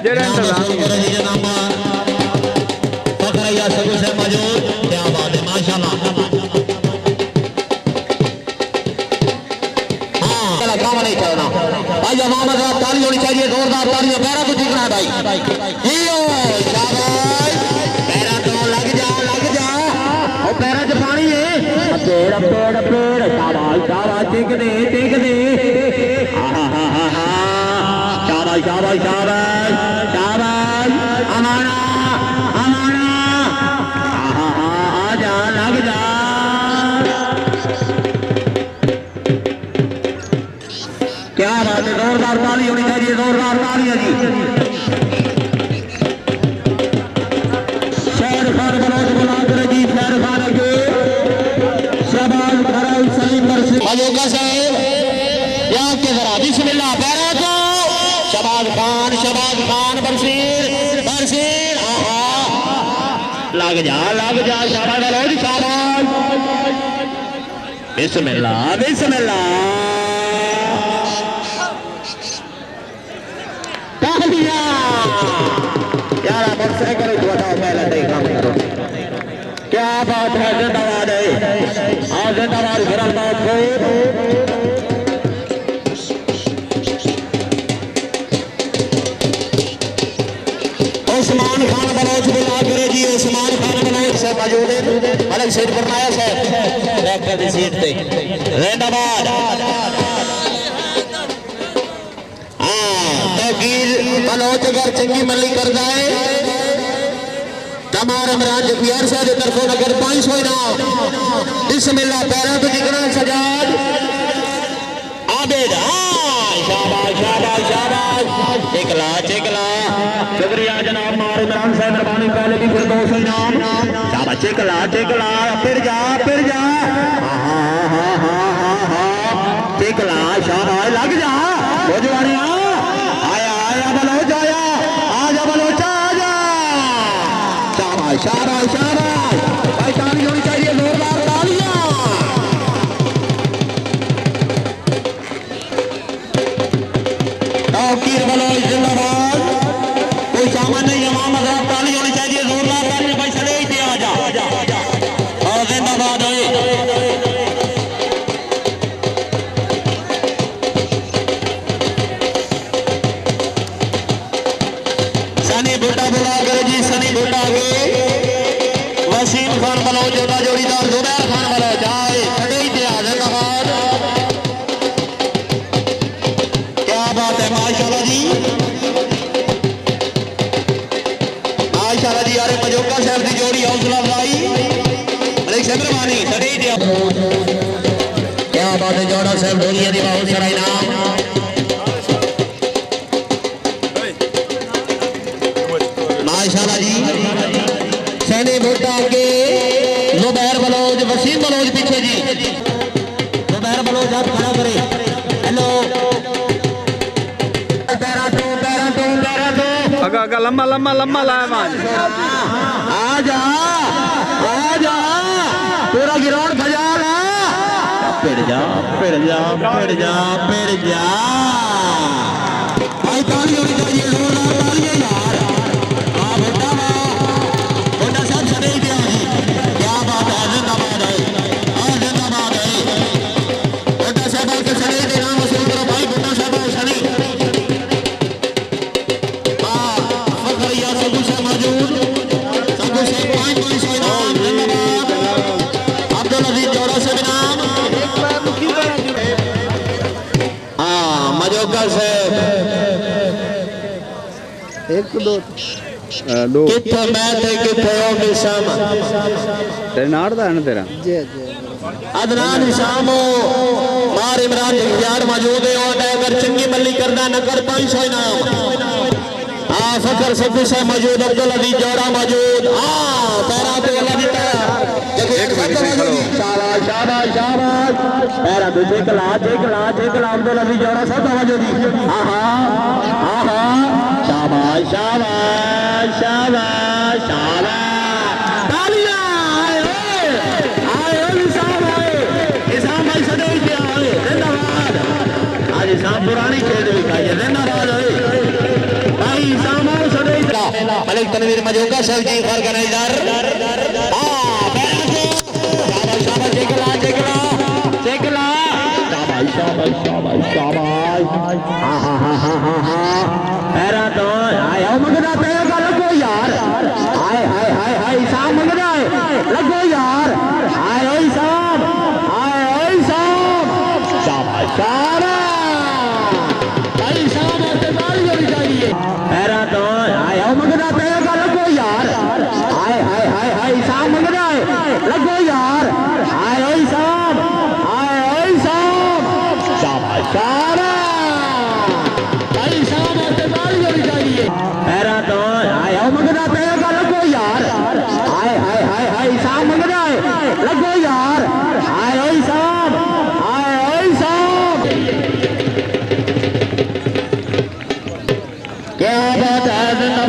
जेड़ा इंतजाम फखरैया सगु से मौजूद क्या बात है माशाल्लाह। हाँ चला काम नहीं करना भाई मोहम्मद साहब ताली होनी चाहिए जोरदार तालियां पैरा को ठीक रहा भाई जियो शाबाश पैरा तो लग जा और पैरा च पानी है पेड़ पेड़ पेड़ शाबाश शाबाश टिक दे शाबाश शाबाश शाबाश शाबाश अमाना अमाना आजा लग जा क्या बात है जोरदार ताली होनी चाहिए जोरदार तालियां जी। शेर खान बलोच बुला कर जी शेर खान के शहबाज खराल सलीम बरसी मजोगा साहब यहाँ के जरा बिस्मिल्लाह पैरा तो शहबाज खान बरसीर लग जा शाबाश बलोच शाबाश बिस्मिल्लाह यार मोटरसाइकिल बताओ पहले देखा क्या बात है जिंदाबाद है और जिंदाबाद गिरफ्तार को उस्मान खान बलोच बुला करे जी उस्मान खान बलोच से मौजूद है अलग सीट पर आया से ट्रैक्टर की सीट पे जिंदाबाद बलोच अगर चंगी मल्ली कर जाए तमार इमरान जफियार साहब की तरफों नगर 500 इनाम बिस्मिल्लाह पैरा तो जिगरा सजाद आबेद शाबाश चिकला शुक्रिया जनाब मार इमरान साहब मेहरबानी पहले भी फिर 200 इनाम शाबाश चिकला फिर जा चिकला शाबाश लग जा वो जवानिया शाबाश भाई ताली होनी चाहिए जोरदार तालियां तौकीर बलोच जिंदाबाद कोई सामान नहीं है मोहम्मद साहब ताली होनी चाहिए जोरदार तालियां भाई सले ही आ जा और जिंदाबाद सनी भुट्टा बुला कर जी सनी भुट्टा के वसीम खान बलोच जोड़ा जोड़ीदार जुबैर खान बलोच आए खड़े ही जिंदाबाद क्या बात है माशाल्लाह जी यारे मजोका साहब की जोड़ी हौसला अफजाई मलिक मेहरबानी खड़े ही क्या बात है जोड़ा साहब ढोलिया दी बहुत सारा इनाम माशाल्लाह जी सैनी भुट्टा के जुबैर बलोच वसीम बलोच पीछे जी जुबैर बलोच आप खड़ा करे हेलो पैरा तो अगा लम्बा लाया मान आजा पूरा गिराउंड भजा ला फिर जा भाई ताली होनी चाहिए जोरदार तालियां यार एक दो किथे मैं थे किथे ओ निशाम तेरे नाड़ दा है ना तेरा जी अदनान निशामो मार इमरान यार मौजूद है और अगर चंगी मल्ली करदा नगर 500 इनाम फखर सबू से मौजूद अब्दुल अजीज जोड़ा मौजूद पैरा पे अल्लाह दी शाबाश पैरा पे चिकला अब्दुल अजीज जोड़ा सब मौजूद शाबाश तालियां आए निशाम भाई सदे आए जिंदाबाद आज शाम पुरानी खेल भी खाइए जिंदाबाद भाई शाम मलिक तनवीर मजोका साहब जी ऑर्गेनाइजर शाबाश देखला शाबाश पैरा तो आया मंगदा पे लगो यार हाय साहब मंगदा लगो यार हाय साहब शाबाश भाई साहब आते बाल होनी चाहिए पैरा तो आया मंगदा पे लगो यार हाय साहब मंगदा लगो यार हाय साहब शाबाश भाई साहब आते बाल होनी चाहिए पैरा तो आया मंगदा पे लगो यार हाय साहब मंगदा लगो यार हाय साहब क्या बात है